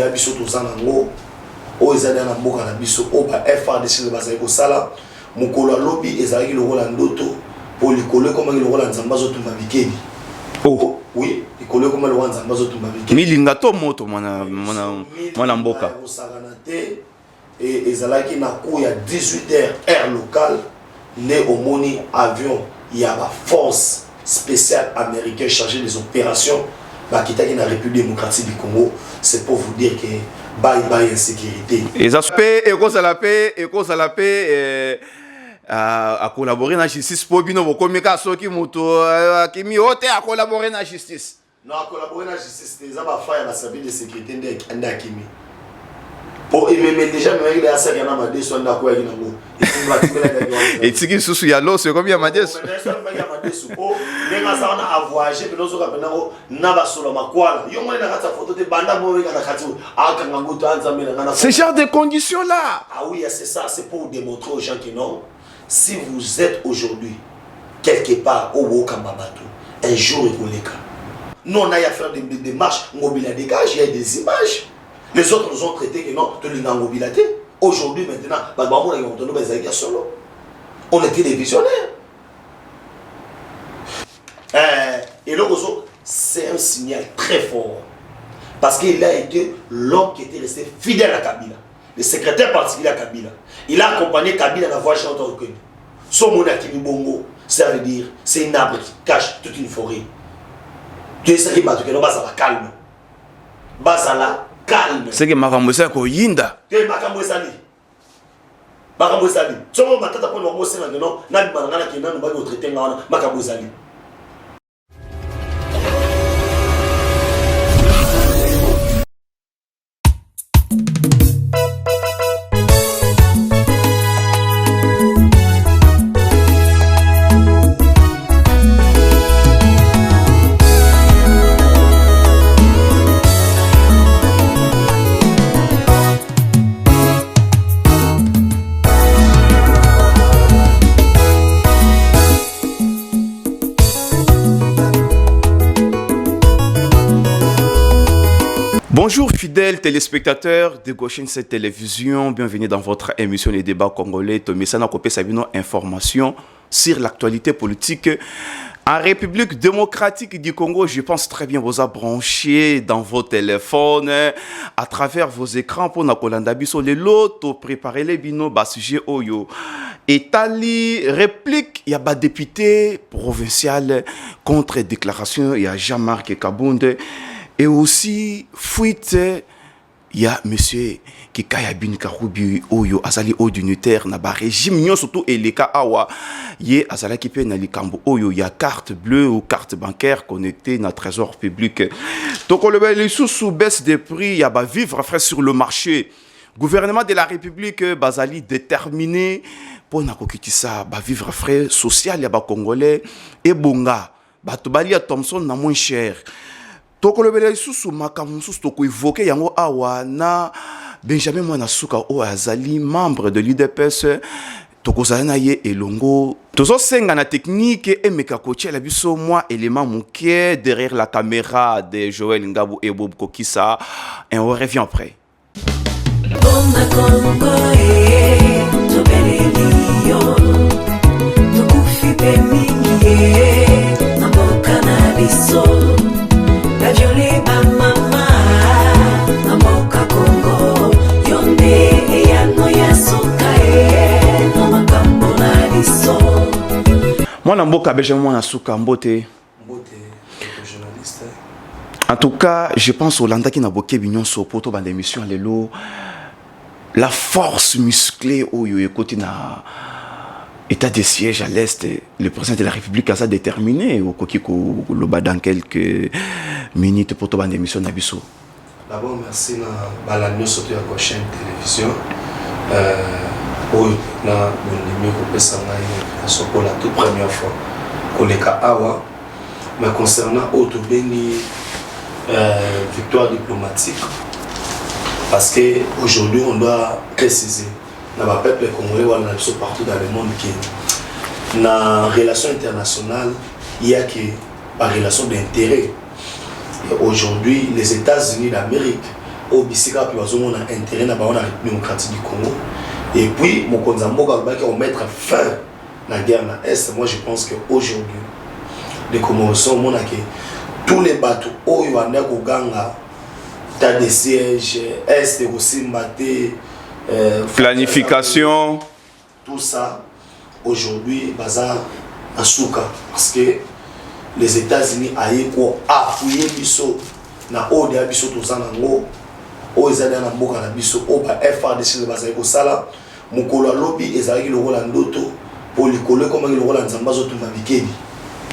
ya biso tozanango o ezali na mboka na biso o ba FARDC bazali ko sala mukolo lobby ezali lokola ndoto pour likolo comme lokola nzamba zo tumba bikeli. Oh oui, likolo comme lokola nzamba zo tumba bikeli. Milinga to moto mwana mboka. Et ezalaki na coup ya 18h heure locale né au moni avion il y a la force spéciale américaine chargée des opérations qui est dans la République démocratique du Congo. C'est pour vous dire que bye bye insécurité. Et ça se paie, et cause à la paix, à collaborer dans la justice pour bino vos communications qui moto qui mi hôte à collaborer dans la justice. Non, à collaborer dans la justice, c'est ça va faire la service de sécurité d'Akimi. Pour aimer déjà mais il y a ça qui a madé sur la quoi qui n'a pas. Et tiki sous ya lo c'est combien madé. Ce genre de conditions là. Ah oui, c'est ça, c'est pour démontrer aux gens que non, si vous êtes aujourd'hui quelque part au Wokambabatou, un jour il vous les cas. Nous on a à faire des démarches, mobile à dégage, il y a des images. Les autres nous ont traité que non, de l'inmobilité. Aujourd'hui, maintenant, on était des visionnaires. Et le réseau, c'est un signal très fort. Parce qu'il a été l'homme qui était resté fidèle à Kabila. Le secrétaire particulier à Kabila. Il a accompagné Kabila dans la voie chantant au Kenya. Son monakini bongo, ça veut dire, c'est un arbre qui cache toute une forêt. Tu sais ce qui va te dire, basala calme. Basala calme. C'est que Makambosa ko yinda. Que Makambosa li. Makambosa li. Somo matata pour le mot non, na bimana ki na no traité ngana Makambosa li. Bonjour fidèles téléspectateurs de Gauchine cette télévision, bienvenue dans votre émission Les débats congolais. Tomesana Kopé Sabino, information sur l'actualité politique en République démocratique du Congo. Je pense très bien vous a branché dans vos téléphones, à travers vos écrans pour Nakolanda Biso, les lotos, préparer les binos, bas sujet Oyo. Italie, réplique, il y a des députés provincial contre déclaration, il y a Jean-Marc Kabonde. Et aussi, fuite, il y a monsieur Kikaya Bin Karoubi Oyo, Azali Odunitaire, Naba régime, surtout Eleka Awa, Yé Azala Kipe Nalikambo Oyo, il y a carte bleue ou carte bancaire connectée dans le trésor public. Donc, les sous baisse des prix, il y a vivre frais sur le marché. Gouvernement de la République, Bazali déterminé pour Nakokitissa, vivre frais social, il y a Congolais, et Bonga, Batobalia Thompson, n'a moins cher. Toko le bele susu makamu susu toko évoqué yango awa na Benjamin Mwanasuka o azali membre de l'UDPS toko zana ye elongo tozo senga na technique et meka coacher la biso moi élément mouké derrière la caméra de Joël Ngabou et Bob Kokissa et on revient après. Moi, Mboka Benjamin Mwanasuka Mbote. En tout cas, je pense au Landa qui n'a boké bignon sur poto dans l'émission Lelo. La force musclée où il côté na état de siège à l'est, le président de la République a ça déterminé au Kokiko Loba dans quelques minutes pour dans l'émission Nabiso. D'abord, merci na balanyo surtout à Gauchine télévision. Oui, na bondimi kopesa ngai pour la toute première fois koleka awa mais concernant autre béni victoire diplomatique parce que aujourd'hui on doit préciser na ba peuple congolais wala na biso partout dans le monde que na relation internationale il y a que par relation d'intérêt. Aujourd'hui les États-Unis d'Amérique au bisika puis bazongo na intérêt na ba na démocratique du Congo. Et puis mon konzamboka va mettre fin à la guerre na Est. Moi je pense que aujourd'hui les Comoriens mon que tous les bateaux au Yanda Koganga tas de sièges Est aussi maté planification tout ça aujourd'hui bazar à Souka parce que les États-Unis aillent pour appuyer biso na ode ya biso tozana ngo o ezali na mboka na biso o ba FRDC bazali ko sala mukolo lobby ezali lokola ndoto po likolo koma lokola nzamba zotumba bikedi.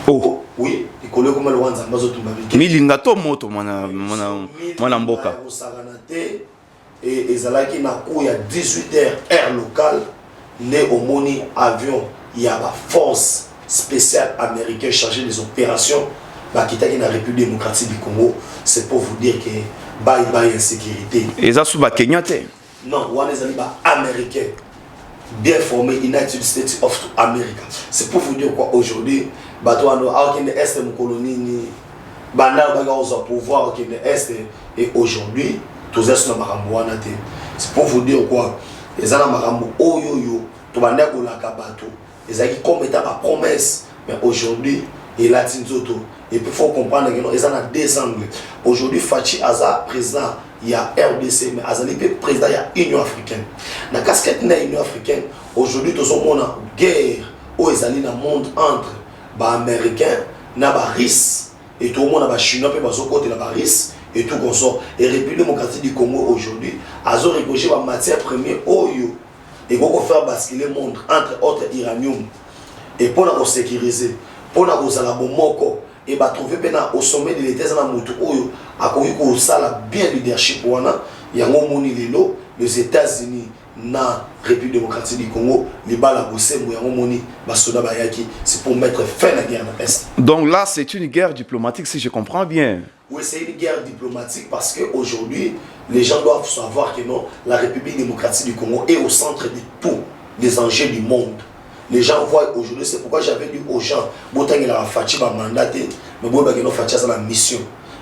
Oh oui, likolo koma lokola nzamba zotumba bikedi. Milinga to moto mwana mboka osaganate et ezalaki na coup ya 18h heure locale né au moni avion il y a la force spéciale américaine chargée des opérations qui est dans la République démocratique du Congo. C'est pour vous dire que il y a insécurité. Et ça sous Kenya? Non, on est américains bien formés, United States of America. C'est pour vous dire quoi aujourd'hui, bateau en est mon colonie, banda au pouvoir qui est est et aujourd'hui tous est dans marambo. C'est pour vous dire quoi, les ana marambo oyoyo, to banda ko la kabato. Les amis comme état ma promesse, mais aujourd'hui il a tinzoto. Et puis il faut comprendre que nous avons deux angles. Aujourd'hui, Fachi Aza, président, il y a RDC, mais Azali, président, il y a Union africaine. Dans la casquette de l'Union africaine, aujourd'hui, nous avons une guerre où ils allaient dans le monde entre les Américains, les Russes, et tout le monde, les Chinois, les côté les Russes, et tout comme ça. Et la République démocratique du Congo, aujourd'hui, a récolté la matière première, et pour faire basculer le monde entre autres uranium, et pour nous sécuriser, pour nous avoir et va trouver au sommet de l'État dans moto oyo akoki ko sala bien leadership wana yango moni lelo les États-Unis na République démocratique du Congo les bala bosembo yango moni basoda bayaki c'est pour mettre fin à la guerre de l'Est. Donc là c'est une guerre diplomatique si je comprends bien. Oui, c'est une guerre diplomatique parce que aujourd'hui les gens doivent savoir que non, la République démocratique du Congo est au centre de tous les enjeux du monde. Les gens voient aujourd'hui, c'est pourquoi j'avais dit aux gens, Botan il a fait un mandat, mais Botan il a fait une mission.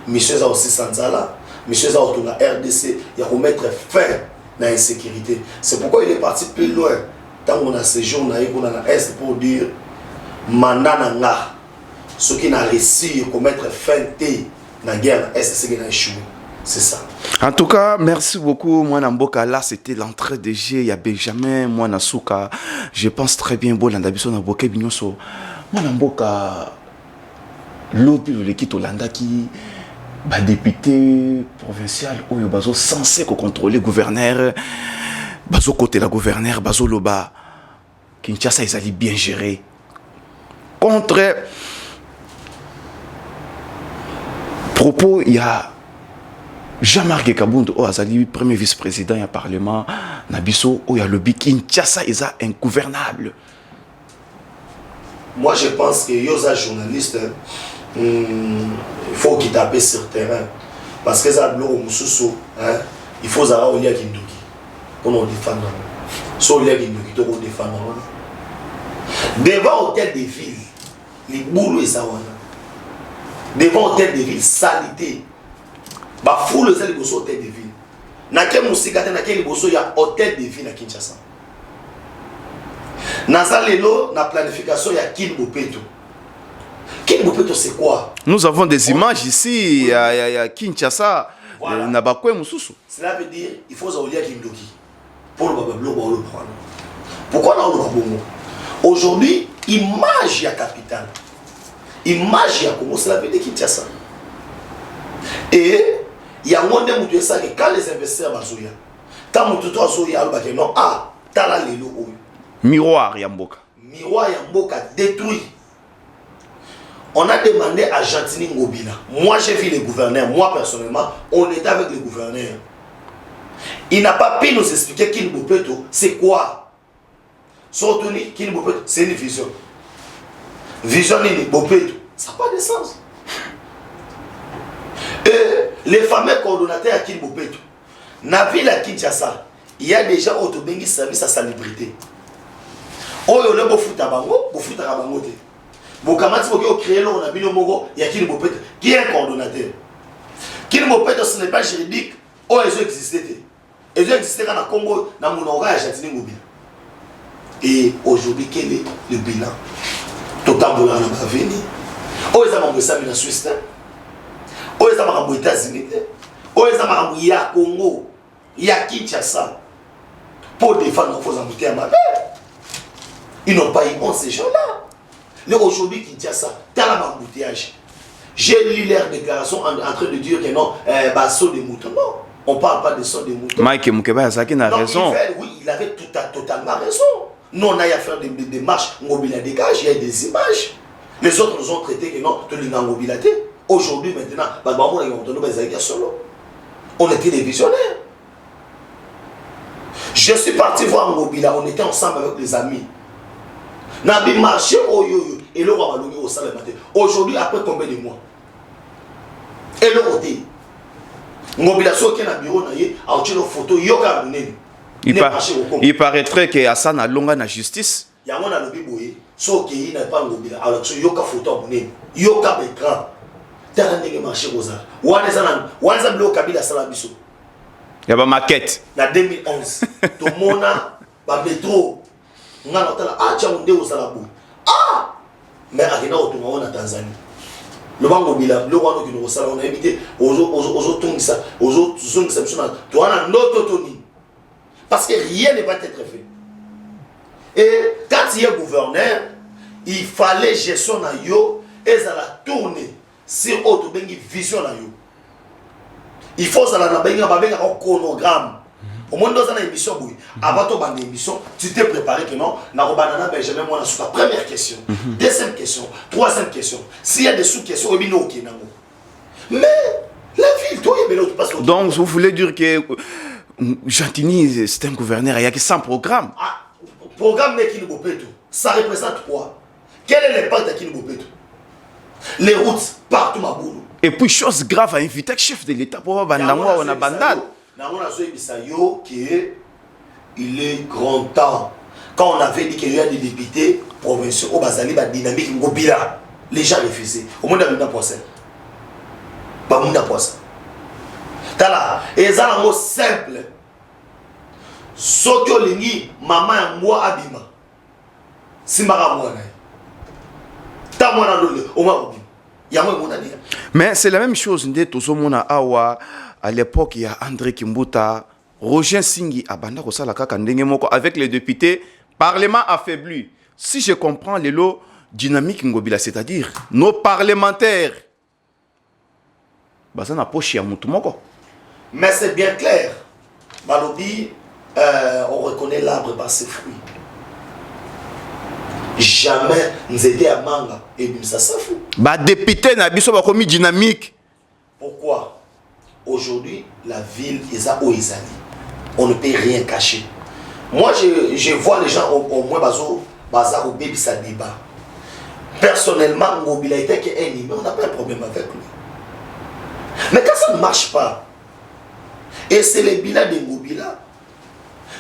Mission est aussi Sanzala, mission est aussi la RDC, il y a pour mettre fin à l'insécurité. C'est pourquoi il est parti plus loin. Tant qu'on a séjour, on a la Est pour dire, mandat nanga, ceux qui n'ont réussi à mettre fin à la guerre Est, c'est ce qui a échoué. C'est ça. En tout cas, merci beaucoup. Moi, Namboka, là, c'était l'entrée de jeu. Il y a Benjamin, moi, Nasuka. Je pense très bien. Bon, l'Andabiso, Namboka, Bignoso. Moi, Namboka, l'autre, l'équipe Hollanda qui, député provincial, où il est censé contrôler le gouverneur. Bazo côté la gouverneur, Bazo Loba. Kinshasa, ils allaient bien gérer. Contre propos, il y a Jean-Marc Kabound, Azali, premier vice-président du Parlement, Nabiso, il y a le Kinshasa, ils sont ingouvernables. Moi, je pense que les journalistes, il faut qu'ils tapent sur le terrain. Parce que ça, il faut savoir où il y a Kindoki pour nous défendre. Soit il y a Kindoki pour nous défendre. Devant l'hôtel de ville, les boulots et ça. Devant l'hôtel de ville, salité. Ba foule les liboso hôtel de ville. Na ke musikate na ke liboso ya hôtel de ville à Kinshasa. Naza lelo na planification ya Kin Bopeto. Kin Bopeto c'est quoi? Nous avons des images ici à Kinshasa. Na bakwe mususu. Cela veut dire il faut zaolia Kindoki pour le bablo ba le prendre. Pourquoi na le babongo? Aujourd'hui, image ya capitale. Image ya Congo, cela veut dire Kinshasa. Et il y a un monde qui dit que quand les investisseurs bazoya, quand tu dois zoya, il non ah, tala lelo oyo. Miroir Yamboka. Miroir Yamboka détruit. On a demandé à Gentini Ngobila. Moi j'ai vu le gouverneur, moi personnellement, on était avec le gouverneur. Il n'a pas pu nous expliquer Kin Bopeto, c'est quoi. Surtout Kin Bopeto, c'est une vision. Vision ni Bopeto, ça n'a pas de sens. Les fameux coordonnateurs à Kin Bopeto, dans la ville à Kinshasa, il y a des gens qui ont service à salubrité. Oyo le bofuta bango, bofuta bango te. Bokamati boki créer l'on a bino mogo, il y a Kin Bopeto qui est un coordonnateur. Kin Bopeto ce n'est pas juridique Oh, ils ont existé. Ils ont existé dans le Congo, dans mon orage, j'ai dit. Et aujourd'hui, quel est le bilan? Total de l'an à venir. Oh, ils ont ça dans la Suisse. Oh, ils ont aux États-Unis. Oh, ils ont il y a Congo, il y a Kinshasa. Pour défendre nos forces embouteillées à ma mère. Ils n'ont pas eu honte, ces gens-là. Mais aujourd'hui, Kinshasa, tu as l'embouteillage. J'ai lu leur déclaration en train de dire que non, saut des moutons. Non, on ne parle pas de saut des moutons. Mike Moukeba Yazaki a raison. Oui, il avait totalement raison. Nous, on a eu à faire des démarches, Ngobila dégage, il y a des images. Les autres nous ont traité que non, tout le monde mobilité. Aujourd'hui, maintenant, on était des visionnaires. Je suis parti voir Ngobila, on était ensemble avec les amis. Nabi marché au yo et le roi Malongi au salaire matin. Aujourd'hui, après combien de mois? Et le côté. Ngobila soki na bureau na ye, a une photo yoka munene. Il paraîtrait que Hassan a longa na justice. Il y a un lobby boye, soki n'a pas Ngobila, alors que yoka photo munene, yoka écran. Tala ndenge marché aux arts. Wanza blo kabila sala biso. Il y a ma maquette. En 2011, tout le monde a métro. Ah! Mais à qui n'a autant en Tanzanie. Le bango bila, le bango qui nous salon, on a évité aux autres ça, aux autres zones exceptionnelles. Tu as un autre autonomie. Parce que rien n'est pas être fait. Et quand il y a gouverneur, il fallait gestion na yo et ça la tourner sur autre vision na yo. Il faut ça la na benga un chronogramme. Au moins dans une émission, avant de émission, tu t'es préparé que non, Narobanana Benjamin, moi, sur la première question, deuxième question, troisième question. S'il y a des sous-questions, il y a des mais la ville, toi, il y a des passe. Donc, vous voulez dire que Gentilly, c'est un gouverneur, il n'y a que 100 programmes. Ah, programme n'est qui nous tout. Ça représente quoi? Quel est l'impact à qui nous tout? Les routes, partout, ma boule. Et puis, chose grave, à inviter le chef de l'État pour avoir un bandade. Il est grand temps. Quand on avait dit qu'il y a des députés provinciaux au Bazali, la dynamique Ngobila, les gens refusaient. Au moins, il y a un poisson. Pas un poisson. Et ça, c'est un mot simple. Sokyo lingi, maman et moi abima. Simara moi. Ta moi na dole, au moins abima. Mais c'est la même chose, à l'époque, il y a André Kimbuta, Roger Singhi, Abanda Kosala Kaka Ndengemoko, avec les députés, Parlement affaibli. Si je comprends les lots dynamiques Ngobila, c'est-à-dire nos parlementaires, ça n'a pas chier à Moutoumoko. Mais c'est bien clair. Malobi, on reconnaît l'arbre par ses fruits. Jamais nous étions à Manga et ça s'en fout. Député n'a pas commis dynamique. Pourquoi? Aujourd'hui, la ville est à Oizali. On ne peut rien cacher. Moi, je vois les gens au moins bazar au bébé ça débat. Personnellement, Ngobila était qu'un ennemi, on n'a pas un problème avec lui. Mais quand ça ne marche pas, et c'est les bilans de Ngobila,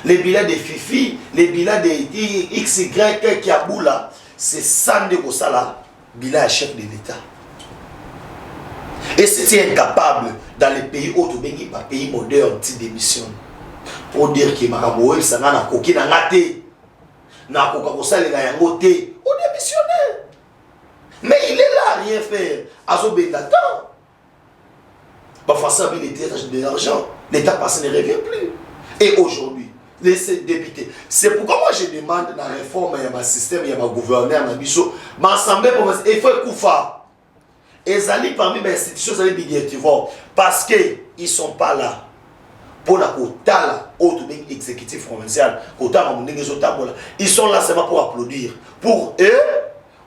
les bilans de Fifi, les bilans de XY qui a boula, c'est Sande Kosala, bilan à chef de l'État. Et si tu es incapable dans les pays autres, pas pays modernes, tu démissionnes. Pour dire que Maramoï, ça n'a pas coquille, n'a pas n'a pas coquille, n'a pas coquille, on démissionne. Mais il est là à rien faire. Azobé d'attendre. Parfois, il de l'argent. L'État passe ne revient plus. Et aujourd'hui, les députés. C'est pourquoi moi je demande la réforme, il y a un système, il y a un gouverneur, il y a un bichot. Mais ensemble, il faut un coup fort. Et ils allaient parmi les institutions, ils allaient dire, parce qu'ils ne sont pas là pour la quota, autre exécutif provincial, ils sont là seulement pour applaudir. Pour eux,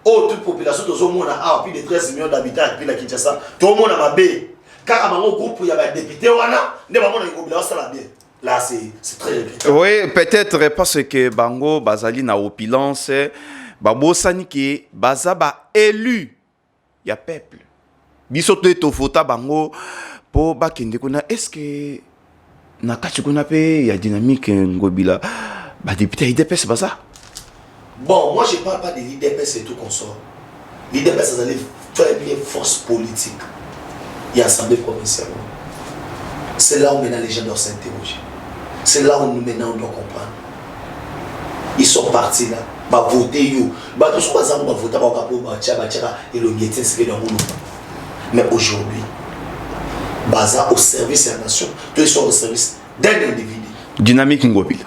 autre population, tout le monde a plus de 13 millions d'habitants, puis la Kinshasa, tout le monde a ma baie. Car à mon groupe, il y a des députés, là, c'est très regrettable. Oui, peut-être parce que Bango, Bazali, na opulence, Babo Sanike, Bazaba élu, il y a peuple. Bisoto Tofota Bango, pour Bakinde, est-ce que na kachikuna pe ya dynamique Ngobila, bah député IDPS Baza? Bon, moi je ne parle pas de l'IDPS et tout qu'on sort. L'IDPS, c'est la première force politique. Il y a l'Assemblée provinciale. C'est là où maintenant les gens doivent s'interroger. C'est là où nous maintenant on doit comprendre. Ils sont partis là, bah voter yo, bah tout ce qu'on va voter mais aujourd'hui, baza au service de la nation, tous sont au service d'un individu. Dynamique Ngobila.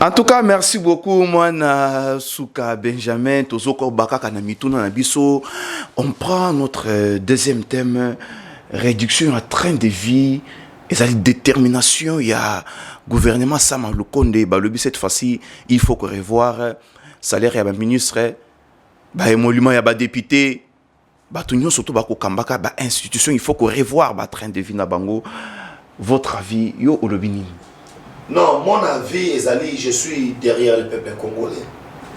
En tout cas, merci beaucoup, moi, Souka Benjamin, Tozoko Baka Kanamituna Nabiso. On prend notre deuxième thème, réduction à train de vie. Et ça, détermination, il y a gouvernement Sama Lukonde, cette fois-ci, il faut revoir salaire, il y a un ministre, émolument, il y a un député, surtout Kambaka, institution, il faut revoir le train de vie na bango. Votre avis, yo Olobini? Non, mon avis, Ezali, je suis derrière le peuple congolais.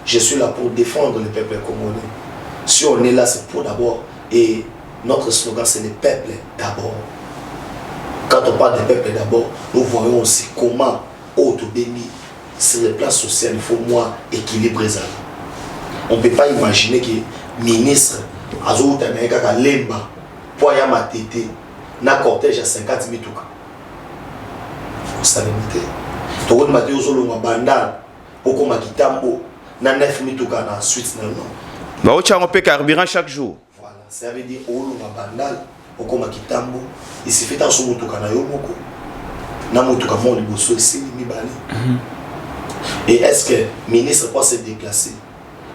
Je suis là pour défendre le peuple congolais. Si on est là, c'est pour d'abord. Et notre slogan, c'est le peuple d'abord. Quand on parle du peuple d'abord, nous voyons aussi comment, béni, sur le plan social, il faut moins équilibrer ça. On ne peut pas imaginer que le ministre, Azouta Naïka Lemba, Poya Matete, na cortège à 50 000 touka. Vous savez, tout le monde a dit bandal, beaucoup makitambo, na 9 000 touka na suite non. Bah on peut carburant chaque jour. Voilà, ça veut dire olo bandal, beaucoup makitambo, il suffit d'un sou touka na yo moko. Na motuka mon liboso ici mi bali. Et est-ce que le ministre peut se déplacer?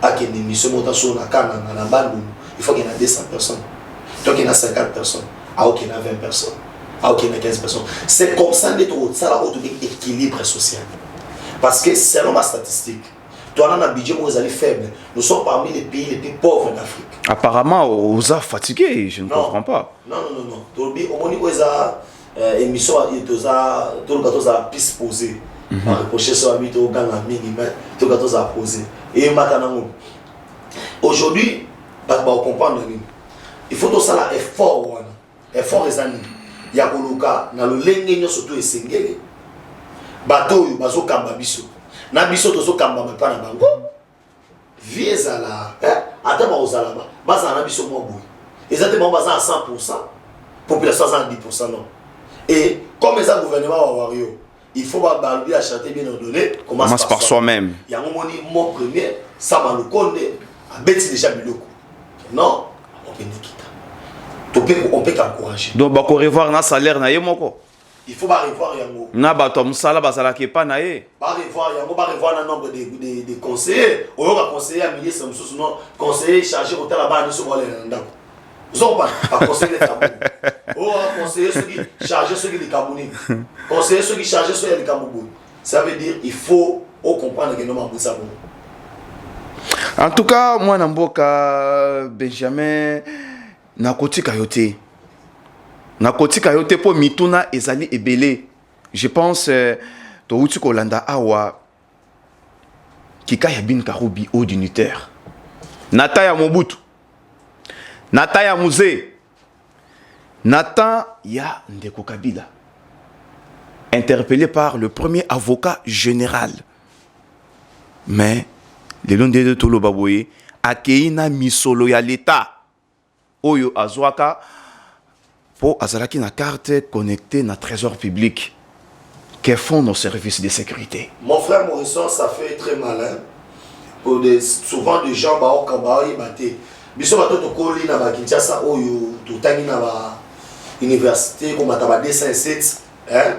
À quelle émission montant sur la canne na bandu, il faut qu'il y ait 200 personnes. Donc il y a 50 personnes, alors qu'il y a 20 personnes. Alors qu'il y a 15 personnes. C'est comme ça que ça a équilibre social. Parce que selon ma statistique, toi, on a un budget faible. Nous sommes parmi les pays les plus pauvres d'Afrique. Apparemment, vous êtes fatigué, je ne comprends pas. Non. Au niveau des émissions, tout le gâteau a pu se poser. Reprocher sur la vie, tout le gâteau a posé. Et maintenant, aujourd'hui, pour comprendre, il faut tout ça effort. Effort les amis. Il y a na le lengeno surtout esengele bato bazo kamba biso na biso tozo kamba pa na bango vieza la ata ba ozala ba na biso mo boy exactement baza à 100% population à 10% non et comme les gouvernement wa wario il faut ba balbi à chanter bien ordonné commence par soi-même. Il y a un moment mon premier ça va le konde a beti déjà biloko non on peut on peut encourager. Donc, il faut revoir le salaire. Il faut revoir yango. Na bato musala basala ke pa na ye. Revoir yango, revoir le nombre de conseillers. On va conseiller à ministre non conseiller chargé au là-bas sur le ndako. Vous avez pas conseiller Kabouni. On va conseiller ceux qui chargé ceux qui les Kabouni. Conseiller ceux qui chargé ceux qui les Kabouni. Ça veut dire il faut comprendre que nous avons ça. En tout cas, moi Namboka Benjamin Nakotika yote. Nakotika yote pour mituna ezali ebele. Je pense to uti kolanda awa kika ya bin karubi au dignitaire. Nata ya Mobutu. Nata ya Muze. Nata ya Ndeko Kabila. Interpellé par le premier avocat général. Mais le long de Tolo Baboye akeina misolo ya l'État. Oyo Azwaka pour Azalaki na carte connectée na trésor public. Que font nos services de sécurité? Mon frère Morisson, ça fait très malin. Pour souvent des gens au Kamba et Baté. Biso bato to koli na ba Kinshasa oyo to tangi na ba université comme ba 207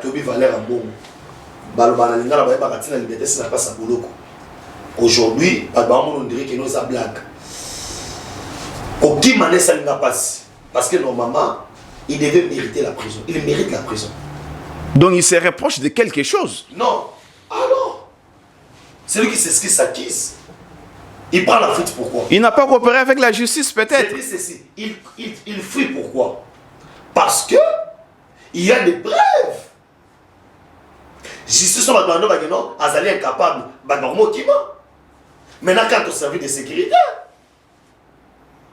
to bi Valère Ambongo. Baloba na lingala ba bakati na liberté c'est na pas sa boloko. Aujourd'hui, on dirait que nous avons blague. Aucune manière ça n'a pas. Parce que normalement, il devait mériter la prison. Il mérite la prison. Donc il se reproche de quelque chose. Non. Alors, c'est lui qui s'acquise. Il prend la fuite pourquoi? Il n'a pas coopéré avec la justice peut-être. Il fuit pourquoi? Parce que il y a des preuves. Justice sont maintenant Azali incapable. Maintenant quand on servit de sécurité.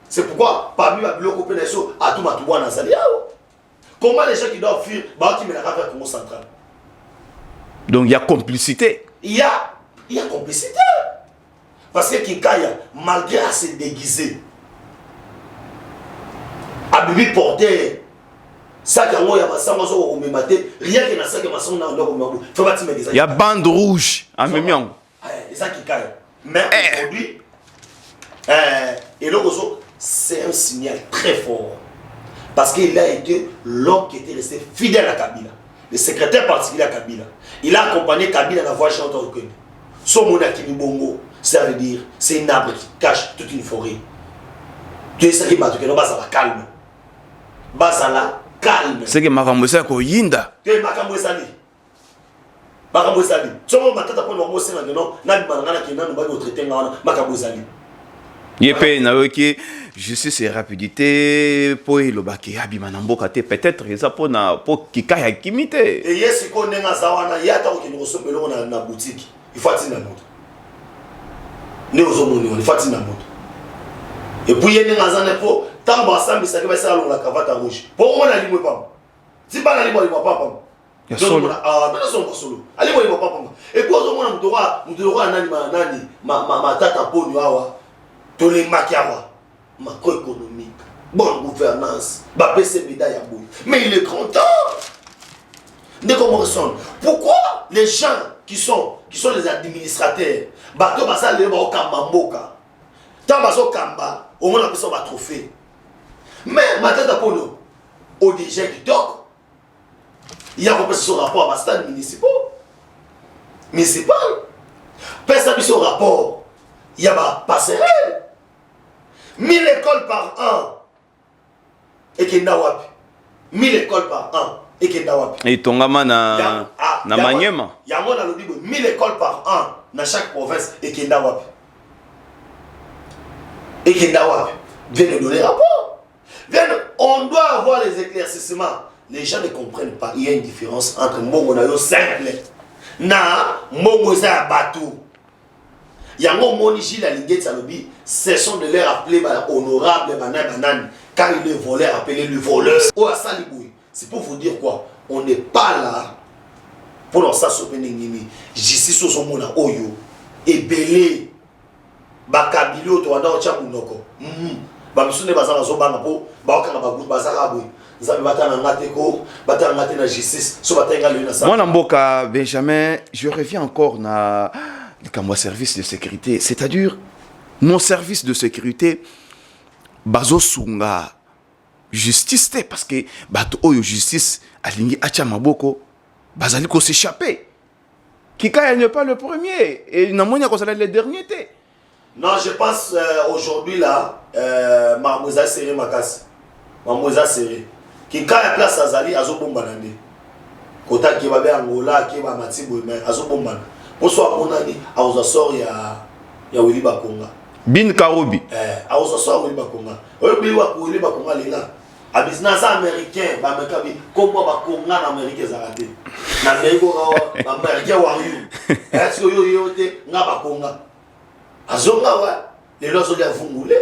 C'est pourquoi parmi les blocs opérations à tout matouan Azali. Comment les gens qui doivent fuir qui me la faire Congo central? Donc il y a complicité. Il y a complicité. Parce que Kikaya, malgré à se déguiser, Abibi portait Ça quand on y a masango so au même rien que na ça que masango na ndoko mambo. Faut pas timer ça. Il y a bande rouge en même temps. Et ça qui caille. Mais aujourd'hui et le Rosso, c'est un signal très fort. Parce qu'il a été l'homme qui était resté fidèle à Kabila. Le secrétaire particulier à Kabila. Il a accompagné Kabila dans la voie chanteur de son monarchie Bongo, ça veut dire c'est un arbre qui cache toute une forêt. Tu sais qui m'a dit que non, ça va calme. Ça la calme. C'est que Makambosa ko yinda. Tu es Makambosa li. Makambosa li. Tu vois, ma tata pour nous montrer non, na bimana qui n'a pas notre traité Makambosa li. Yepé na oki justice et rapidité pour le baki abimana mboka te peut-être ça pour na pour kika ya kimite. Et yes ko nenga zawana yata ko nous resomelo na boutique. Il faut atteindre la moto. Nous sommes il faut atteindre la moto. Et puis il y a des gens qui tant bas ça mais ça va faire la cravate rouge. Pour on a limé pas. Si pas la limé il va pas. Ya solo. Ah, mais non pas solo. Ali il va pas. Et puis on a mudora nani ma tata poni awa. Tous les makiawa. Macroéconomique, bonne gouvernance, ba PC médaille à bout. Mais il est content. De comment pourquoi les gens qui sont les administrateurs, bateau basa le ba okamba mboka. Tant baso kamba, au moins on va trophée. Mais matata pono au DG qui toque. Il y a repris son rapport à stade municipal. Municipal. Personne son rapport. Il y a ma passerelle. 1000 écoles par an. Et qui n'a wapi. 1000 écoles par an. Et qui n'a wapi. Et tongama na Maniema. Il y a mon alodi 1000 écoles par an dans chaque province. Et qui n'a wapi. Et qui n'a wapi. Viens nous donner rapport. On doit avoir les éclaircissements. Les gens ne comprennent pas. Il y a une différence entre Momonayo simple. Na Momoza Batou. Il y a un moment où la Ligue Salobi, ce sont de les rappeler honorable Banan, car il est voleur, appelé le voleur. C'est pour vous dire quoi? On n'est pas là pour nous s'assoupir. Justice au son mona oyo et belé bakabilo to anda ocha munoko. Ba misune bazanga zo banga po ba okanga ba groupe bazanga boy. Nzabe batana ngateko, batana ngate na justice, so batanga le na sa. Moi Mboka Benjamin, je reviens encore na mon service de sécurité, c'est-à-dire nos services de sécurité, bazo sunga justice te parce que bato oyo justice alingi acha maboko bazali ko s'échapper. Kika n'est pas le premier et namonia ko sala le dernier te. Non, je pense aujourd'hui là Mamoza Serré Makasi. Mamoza Serré. Kika ya place azali azo bomba nande. Kota ki babe Angola ki ba Matibo mais azo bomba. Bonsoir mon ami, à aux assorts ya Willy Bakonga. Bin Karobi. À aux assorts Willy Bakonga. Willy Bakonga là. À business américain, ba mekabi comment Bakonga en Amérique zarate. Na Amérique wa Américain wa yu. Est-ce que yo te nga Bakonga. Azonga wa les lois de vungulé.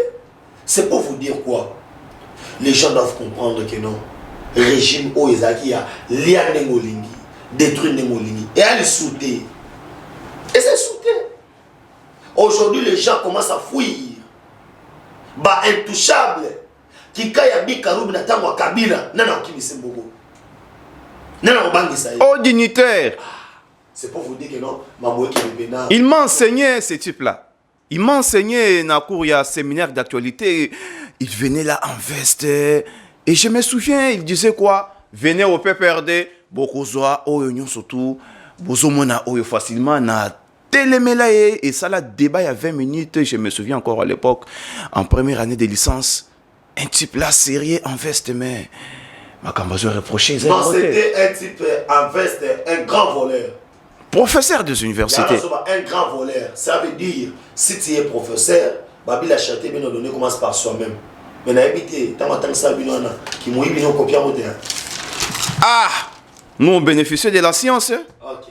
C'est pour vous dire quoi? Les gens doivent comprendre que non. Régime o ezaki ya lia nengolingi, détruire nengolingi et aller souter. Et c'est soutenu. Aujourd'hui, les gens commencent à fuir. Bah, intouchable. Qui kaya bi karubi na tango wa Kabila. Nana okimisi mbogo. Nana obangi sa. Oh, dignitaire. C'est pour vous dire que non, Mamoue qui est bénin. Il m'a enseigné ce type-là. Il m'a enseigné dans cours, il y a un séminaire d'actualité. Il venait là en veste. Et je me souviens, il disait quoi? Venez au PPRD, Bokozoa, Oyo surtout, Bozomona, Oyo facilement, na téléméla et ça là débat il y a 20 minutes, je me souviens encore à l'époque, en première année de licence, un type là sérieux en veste, mais ma campagne reproché. Non, c'était un type en veste, un grand voleur. Professeur des universités. Un grand voleur, ça veut dire, si tu es professeur, Babi la châté, bien donné commence par soi-même. Mais n'a habité, tant que ça, qui m'a eu bien copié à mon terrain. Ah, nous on bénéficie de la science. Ok.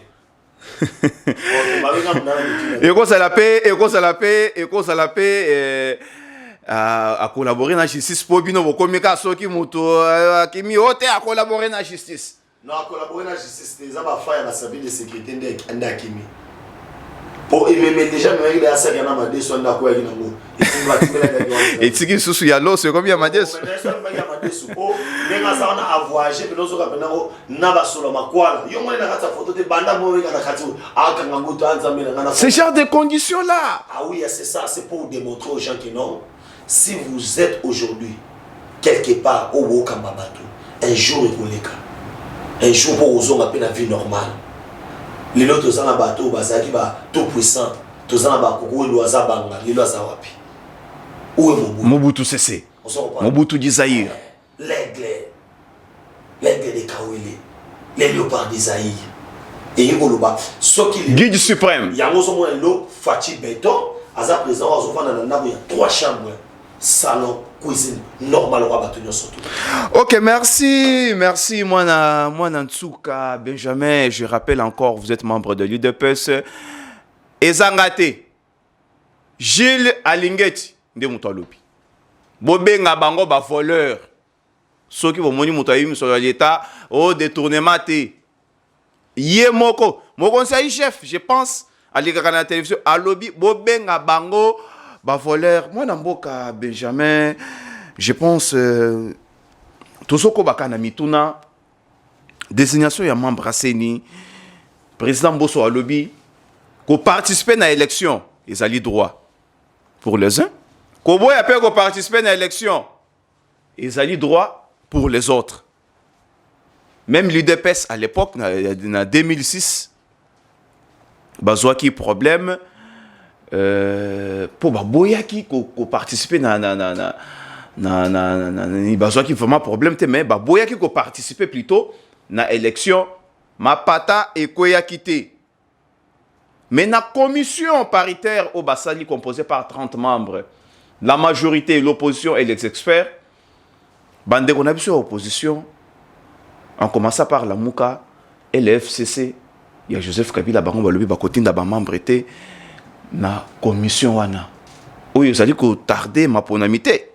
Et qu'on ça la paix, à collaborer dans la justice pour bien vous communiquer ce qui moto qui mi hôte à collaborer dans la justice. Non, à collaborer dans la justice, les hommes à faire la service de sécurité d'Akimi. Oh, et même déjà, même il y a ça qui a des soins d'accord avec nous. Et si sous ya l'eau, c'est combien Madès? Oh, mais quand ça on a voyagé, mais nous avons maintenant naba solo makwala. Yo moi na kata photo te banda mo na kati aka nganguto anzambe na. Ce genre de conditions là. Ah oui, c'est ça, c'est pour démontrer aux gens que non. Si vous êtes aujourd'hui quelque part au Wokambabato, un jour il vous un jour pour vous on appelle la vie normale. Les autres ont un bateau, bazaki ba tout puissant, tous en ba koko loaza banga, les loaza wapi. Où est Mobutu? Mobutu cessé. Mobutu d'Isaïr. L'aigle des Kawele, les léopards d'Isaïr. Et il y ce qui guide suprême. Il y a un lot Fati béton, à sa présent, il y a 3 chambres, salon, cuisine, normal roi bâtonnier surtout. Ok, merci, merci moi Nantsuka Benjamin, je rappelle encore, vous êtes membre de l'UDPS. Ezangate, Gilles Alingeti, de Moutalopi. Bobenga bango ba voleur. Ceux qui vont moni Moutaïm sur l'État, au détournement té. Yemoko, mon conseiller chef, je pense, à la télévision, à lobby, Bobenga bango ba voleur. Moi Namboka Benjamin, je pense, tout ce qu'on va mituna, désignation ya membre Asseni, président Bosso à lobby, qu'on participe à l'élection, ils allaient droit pour les uns. Kobo a peur qu'on participe à l'élection, ils allaient droit pour les autres. Même l'UDPS à l'époque, en 2006, bazouaki problème pour baboyaki qu'on participe bazouaki vraiment problème mais baboyaki qu'on participe plutôt dans l'élection, ma pata et koyakité. Mais la commission paritaire au Bassali composée par 30 membres, la majorité, l'opposition et les experts, bande qu'on a vu sur l'opposition, en commençant par la Mouka et le FCC, il y a Joseph Kabila, Baron Balobi, Bakotine, Daba membre était la commission wana. Oui, vous allez que tarder ma ponamité.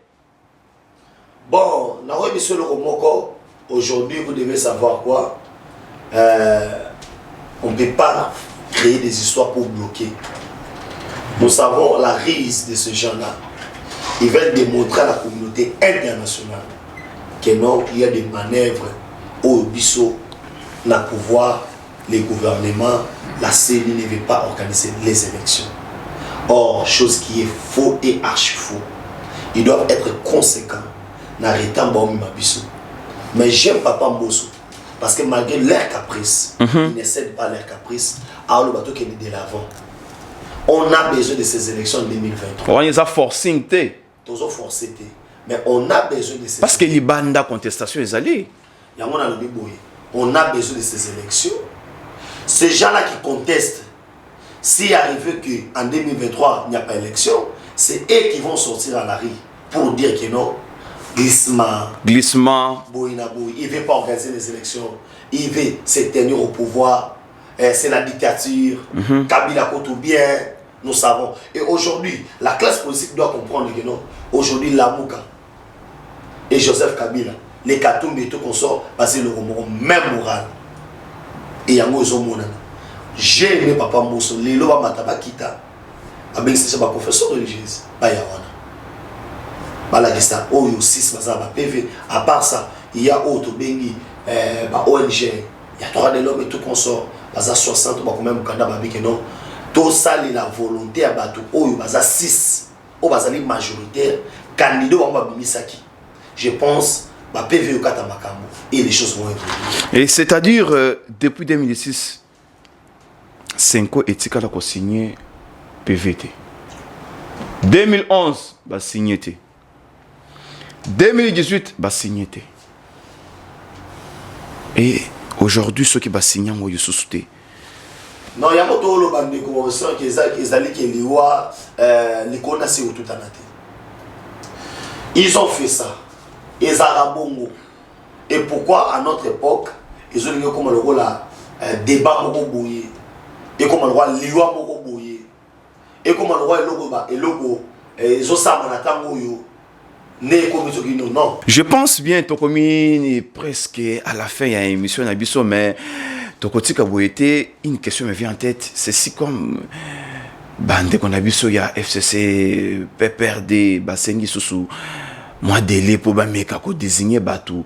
Bon, monsieur le Romoko, aujourd'hui vous devez savoir quoi. On ne peut pas créer des histoires pour bloquer. Nous savons la rise de ce genre-là. Ils veulent démontrer à la communauté internationale que non, il y a des manœuvres au Bissau, le pouvoir, les gouvernements, la CENI ne veut pas organiser les élections. Or, chose qui est faux et archi-faux. Ils doivent être conséquents en arrêtant Baomi Bissau. Mais j'aime Papa Mbosso parce que malgré leur caprice, ils ne cèdent pas leur caprice à le bateau qui est de l'avant. On a besoin de ces élections en 2023. On les a forcés. Toujours forcés. Mais on a besoin de ces parce que les bandes contestation les alliés. On a besoin de ces élections. Ces gens-là qui contestent, s'il arrive qu'en 2023, il n'y a pas d'élection, c'est eux qui vont sortir à la rue pour dire que non, glissement, il ne veut pas organiser les élections, il veut se tenir au pouvoir, c'est la dictature, Kabila compte bien, nous savons. Et aujourd'hui, la classe politique doit comprendre que non, aujourd'hui, Lamouka et Joseph Kabila, les Katoum et tout qu'on sort, parce que le même moral. Et il y a un j'ai aimé Papa Mbosso, les lois mataba kita, avec les confessions religieuses, la gesta oyo 6 bazaba PV. À part ça, il y a autre bengi ONG, il y a 3 de l'homme et tout consort, baza 60 ba même kanda ba biki non. Tout ça la volonté à bato oyo baza 6, o bazali majoritaire candidat wa bimisaki. Je pense ba PV okata makambo et les choses vont évoluer. Et c'est-à-dire depuis 2006 Senko et Tikala ko signé PVT. 2011 ba signé 2018, bah signé. Et aujourd'hui, ceux qui va signer, ils sont sous-soutés. Non, il y a beaucoup de gens qui allaient qui les connaissent tout à l'heure. Ils ont fait ça. Ils ont et pourquoi à notre époque, ils ont dit comme le rôle débat beaucoup bouillé et comme le roi liwa beaucoup bouillé et comme le roi et logo ils ont ça manatango yo. Non. Je pense bien Tokomi est presque à la fin il y a une émission Nabiso mais Tokoti Kaboyete une question me vient en tête c'est si comme bande qu'on a vu sur ya FCC PPRD basengi susu moi délai pour ba meka ko désigner batu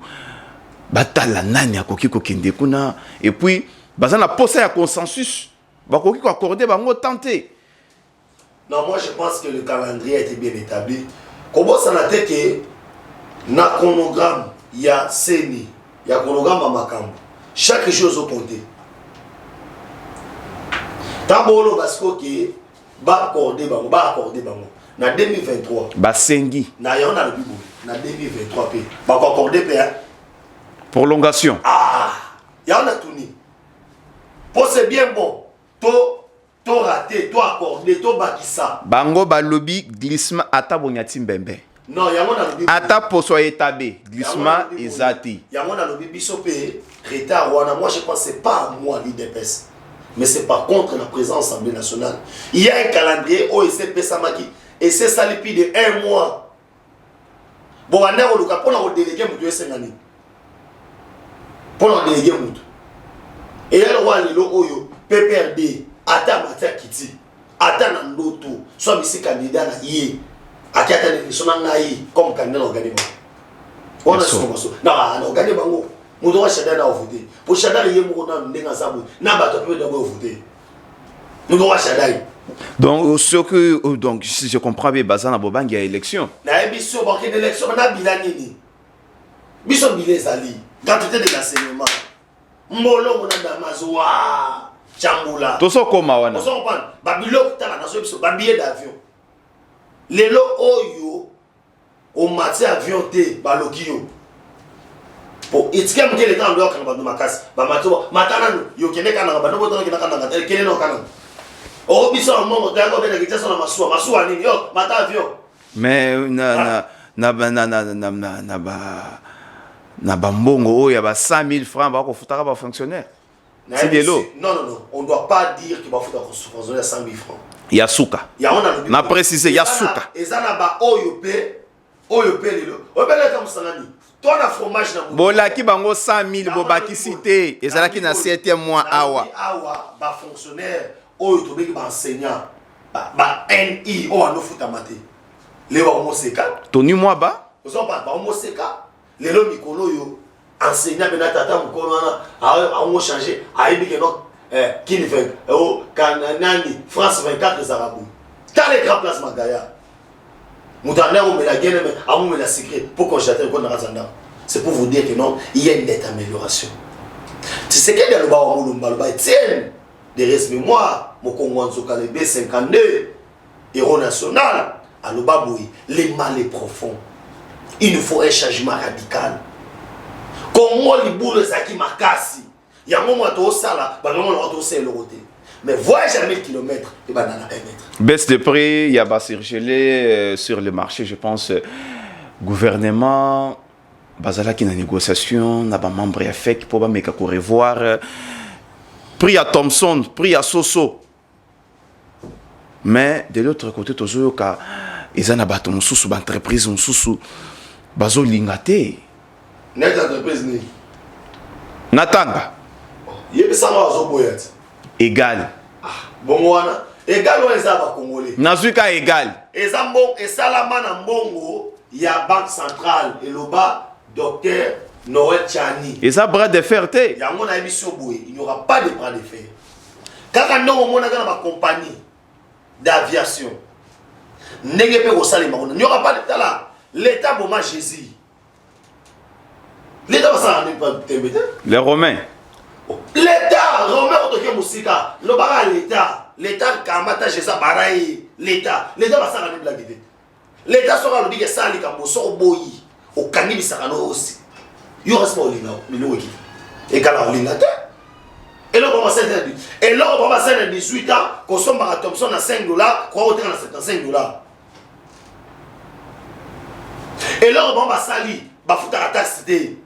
batala nani akoki ko kende kuna et puis bazana posa ya consensus bakoki ko accorder bango tenter. Non, moi je pense que le calendrier a été bien établi. Comment ça n'a été que na chronogramme il y a CENI, il y a chronogramme à Makambo. Chaque chose au compté. Tabolo basko qui ba accorder bango, na 2023. Basengi. Na yona le bibo, na 2023 p. Ba accorder pe. Prolongation. Ah, yona tourné. Pour c'est bien bon. To raté, to accordé, to bakisa. Bango ba lobby glissement ata bonyati mbembe. Non, yango na lobby. Ata poso étabé, glissement ezati. Yango na lobby biso pe retard wana. Moi je pense que c'est pas à moi l'IDPS. Mais c'est par contre la présence de l'Assemblée nationale. Il y a un calendrier OECP Samaki et c'est ça depuis de 1 mois. Bon, on a pour déléguer mon Sengani. Pour déléguer mon. Et elle voit le logo PPRD. Ata matia kiti ata na ndoto soit bisi candidat na yé akata ne sona ngai comme candidat organisme on a son so na organisme bango mudo wa shada na voter pour shada yé mo na ndenga sabu na bato pe d'abord voter mudo wa shada. Donc ce que donc si je comprends bien bazana bobangi a élection na biso ba ke élection na bilanini biso bilezali quantité de l'enseignement mbolo mona damazoa Chambula. Toso koma wana. Toso comprendre. Babilo tala na so biso ba billet d'avion. Lelo oyo o mati avion te baloki yo. Po itika mukele tan ndo kan ba no makasi. Ba mato matana no yo kene kana ba no boto kene kana kana kene no kana. O biso mo mo ta ko be na kitasa na masuwa nini yo mata avion. Mais na bambongo oyo ya ba 100 000 francs ba ko futaka ba fonctionnaire. C'est de l'eau. Non, on ne doit pas dire qu'il va faire fonctionner à 100 000 francs. Yasuka. On a précisé Yasuka. Et ça n'a pas OYOP, lelo. Obele comme ça nani. Toi na fromage na. Bolaki bango 100 000 bobaki cité. Et ça qui na 7e mois awa. Awa ba fonctionnaire, oyo to beki ba enseignant. Ba NI o ano futa mate. Le ba mo seka. Tonu moi ba. Nous on pas ba mo seka. Lelo mikolo yo. Enseignant bena tata mukolo wana a on changer a ebi que non qui ne fait au Canani France 24 les arabes quand les grands places magaya mutana on met la guerre mais on met la secret pour qu'on jette qu'on razanda c'est pour vous dire que non il y a une nette amélioration tu sais qu'il y a le bas au mulumba le bas tienne des restes moi mon Congo Nzoka le B52 héros national à le baboui les mal est profond il nous faut un changement radical. Comment les boules zaki makasi ya moment to sala ba moment to sala le côté mais voyage à 1000 km et ba na 1 mètre baisse de prix il y a bas surgelé sur le marché je pense gouvernement bazala qui na négociation na ba membre ya FEC pour ba meka ko revoir prix à Thomson prix à Soso mais de l'autre côté tozo ka ezana bato mususu ba entreprise mususu bazo lingate net entreprise ni natanga yebisa nga azoboyat égal bon wana égal wana eza ba congolais nazuka égal eza mbongo esalama na mbongo ya banque centrale eloba docteur Noël Tchani eza bras de fer te yango na émission boye il n'y aura pas de bras de fer kaka ndongo mona kana ba compagnie d'aviation ndenge pe ko salima il n'y aura pas de tala l'état boma Jésus. L'État va s'en pas t'embêter. Les Romains. L'État, Romain autoké musika, le bara l'État kamata jesa baraye, l'État va s'en aller blaguer. L'État sera le dit que ça les kamboso boyi, au kangi bisakano aussi. Il reste pas au linga, milouki. Et quand on linga et là on va s'aider. Et là on va s'aider 18 ans, consomme à Thompson à $5, quoi au terrain à $75. Et là on va s'ali, bafuta la taxe de.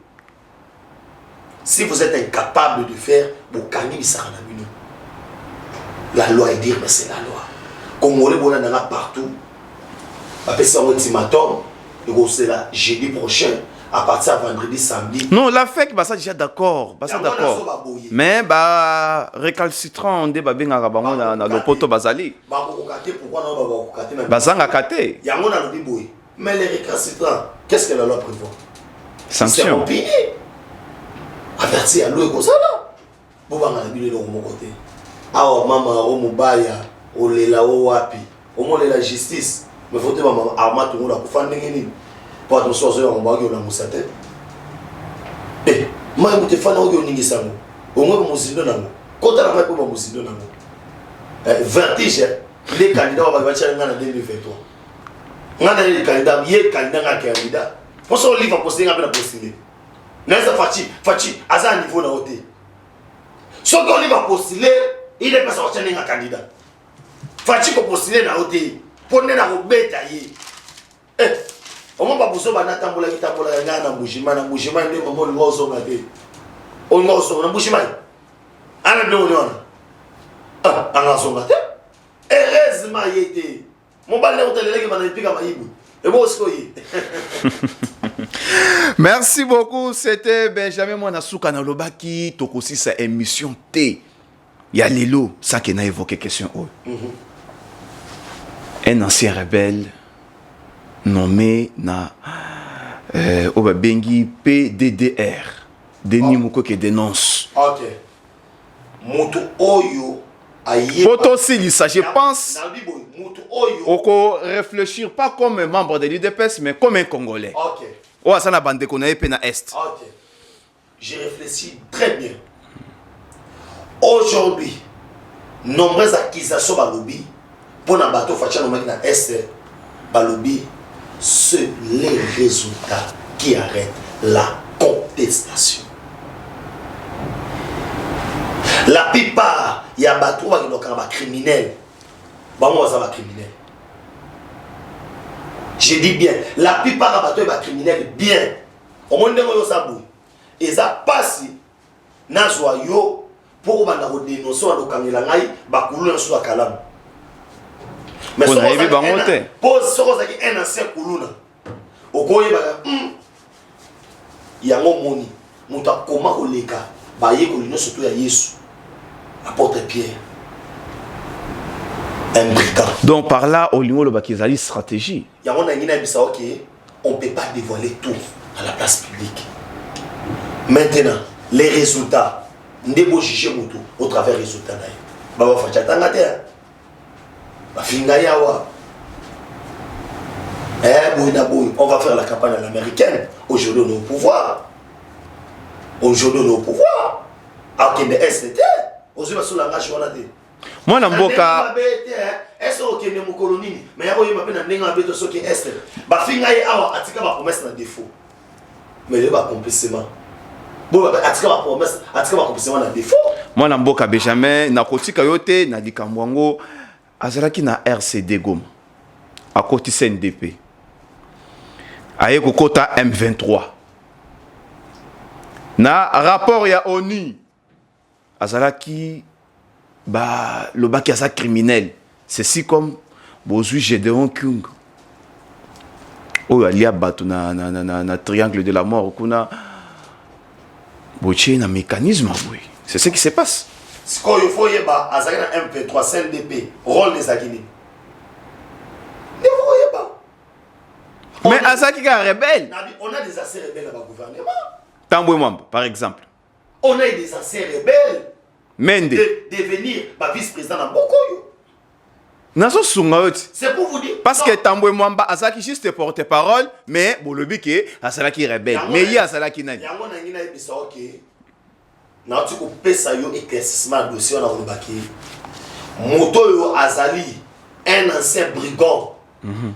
Si vous êtes incapable de faire, la loi est dire, mais c'est la loi. Congolais, on a partout. Après ça, on ultimatum, c'est là jeudi prochain, à partir de vendredi, samedi. Non, la fête, bah ça déjà d'accord, bah ça d'accord. Mais bah récalcitrant, on dit bah bien à Rabango dans le poto bazali. Bah pourquoi non bah kate. Bah ça kate. Yango na lobi boy. Mais les récalcitrants, qu'est-ce que la loi prévoit? Sanction. C'est averti à louer comme ça là. Bon bah on a mis le mon côté. Ah oh maman oh mobaya, oh lela oh wapi, oh mon la justice. Mais faut te maman arma tout le monde a pour faire n'engeni. Pour attention à on va la moussate. Eh, moi je te fais un audio n'ingisa mo. Au moins mon zido nango. Quand on a pas mon zido nango. Vertige les candidats va battre en 2023. On a les candidats, les candidats. Pour ça, on livre poster un peu la postuler. N'est-ce pas Fachi, à un niveau na hauteur. Ce qu'on livre postuler, il est pas sorti un candidat. Fachi pour postuler na hauteur. Pour ne la robeta y. Eh, on m'a pas besoin de tambola qui tambola na bouchima ne maman le oso ngate. On oso na bouchima. Ana de on ah, ana so ngate. Heureusement y était. Mon balai hôtel là qui m'a dit que maïbou. Et bon aussi. Merci beaucoup, c'était Benjamin Mwanasuka na lobaki tokosi sa émission T. Ya lelo, ça qui n'a évoqué question. Un ancien rebelle nommé na Obabengi PDDR. Denis Mouko qui dénonce. Ok. Moto Oyo aïe. Poto Silissa, je pense. Oko réfléchir pas comme un membre de l'UDPS, mais comme un Congolais. Ok. Oh, ça n'a pas de connaître pena est. Ok. J'ai réfléchi très bien. Aujourd'hui, nombreuses accusations par lobby pour un bateau facha nommé na est balobi, c'est les résultats qui arrêtent la contestation. La plupart, il y a bateau qui sont criminels. Moi, ça va criminel. Je dis bien, la plupart des bateaux sont criminels bien. Au monde de Sabou. Et ça passe, na joyau pour qu'on dénoncer à l'okangelangai, bakoulou sur kalam. Mais on a vu bangote. Pose ce qu'on a un ancien koulouna. Au goye ba yango moni, muta comment oleka, ba ye kolino surtout ya Yesu. Apôtre Pierre. Un brigand. Donc par là, au niveau de la stratégie. Il y a on ne peut pas dévoiler tout à la place publique. Maintenant, les résultats, on doit juger au travers des résultats. On va faire la campagne à l'américaine. Aujourd'hui, on est au pouvoir. Aujourd'hui, on est au pouvoir. Alors qu'il est STT. Aujourd'hui, on est sur la nation. Moi, je suis est-ce que vous avez une colonie? Mais vous avez une colonie qui est est. Bah, finga y a atika ba promesse na défaut. Mais le ba complètement. Bon, atika ba promesse, atika ba complètement na défaut. Moi, je suis Benjamin, na kotika yote na dikambwango azalaki na RCD Goma. A côté CNDP. Aye kokota M23. Na rapport ya ONU azalaki bah le bac est criminel. C'est comme Bozui Gédéon Kung. Oh, il y a battu na triangle de la mort. Kuna Boché na mécanisme. C'est ce qui se passe. Ce qu'il faut y avoir, Azagana MP3 CNDP, rôle des Aguinis. Ne voyez pas. Mais Azaki est rebelle. On a des anciens rebelles dans le gouvernement. Tamboué Mwamba, par exemple. On a des anciens rebelles. Mende. Devenir vice-président dans Bokoyo. C'est pour vous dire. Parce que Tamboué Mwamba, Azaki juste porte-parole, mais Bolobi qui est Azaki rebelle. Mais il y a Azaki Nani. Il y a un qui ok. Na tu ko pesa yo éclaircissement dossier na Olobaki. Moto yo Azali, un ancien brigand.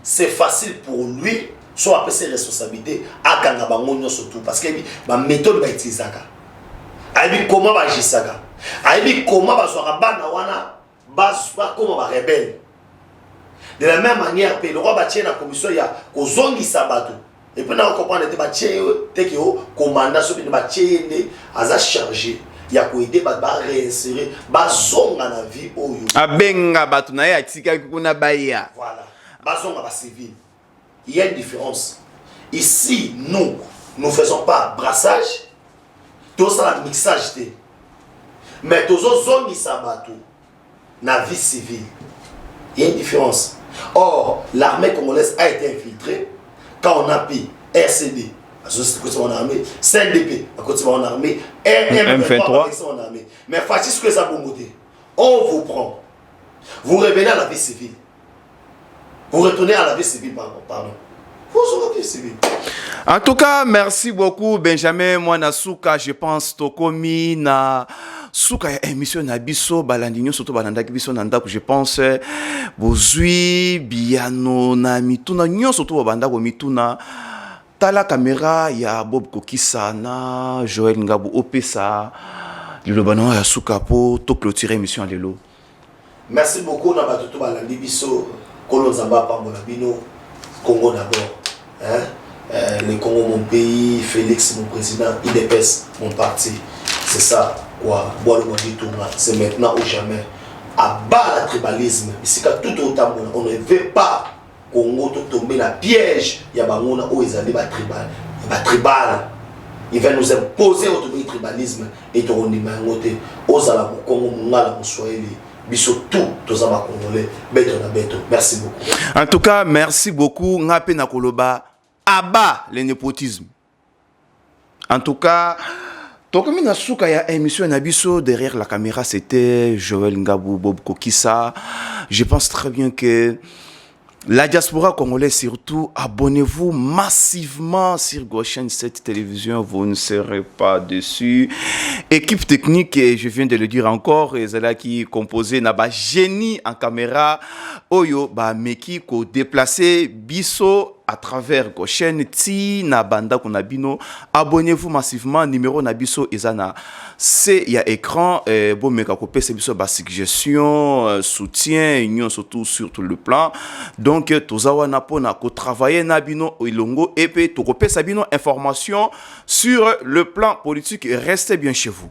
C'est facile pour lui, soit après ses responsabilités, à Kangabangonyo surtout. Parce que la méthode va utiliser ça. Aïbi comment va agir ça? Aïbi comment va soit rabana wana, comment va rebelle. De la même manière, le roi Batié dans la commission, il y a Kozongi Sabato. Et puis, on comprend que Batié, commandant, ce que Batié a chargé. Il y a quoi aider à réinsérer, à la vie. Abenga Batuna, Atika Kuna Baya. Voilà. Bazon à civil. Il y a une différence. Ici, nous, nous ne faisons pas brassage, tout ça, mixage. Mais tous les zones qui s'abattent, la vie civile, il y a une différence. Or, l'armée congolaise a été infiltrée quand on a pris RCD, on armée, CNDP, on armée, M23, on armée. Mais fasciste que ça vous monter, on vous prend. Vous revenez à la vie civile. Vous retournez à la vie civile, pardon. Vous êtes la vie civile. En tout cas, merci beaucoup Benjamin Mwanasuka. Je pense Tokomi na Souka émission na biso balandinyo surtout balandaki biso nanda que je pense bozui biano na mituna nyo surtout banda ko mituna tala caméra ya Bob Kokisa na Joël Ngabu opesa lilobano ya Souka po to clôturer émission lelo. Merci beaucoup na batutu balandi biso kolonzamba pambola bino Congo d'abord hein. Le Congo, mon pays, Félix, mon président, IDPS, mon parti. C'est ça, quoi. C'est maintenant ou jamais. À bas le tribalisme. Ici, tout autant, on ne veut pas Congo tomber dans le piège. Il y a des gens qui ont des tribal. Ils veulent nous imposer le tribalisme. Et ils ont dit que Congo, merci beaucoup. En tout cas, merci beaucoup. Ngape na koloba. Abat le népotisme. En tout cas, Tokomi Nasuka ya émission Nabiso derrière la caméra, c'était Joël Ngabou, Bob Kokisa. Je pense très bien que la diaspora congolaise, surtout, abonnez-vous massivement sur Goshen 7 télévision, vous ne serez pas déçus. Équipe technique, et je viens de le dire encore, et c'est là qui composé naba génie en caméra, oyo ba meki ko déplacer biso à travers Goshen ti na banda konabino. Abonnez-vous massivement, numéro nabiso ezana c'est il y a écran bon meka ko pese biso ba suggestion soutien union surtout sur tout le plan. Donc tozawa na pona ko travailler na bino ilongo et puis to ko pesa bino information sur le plan politique. Restez bien chez vous.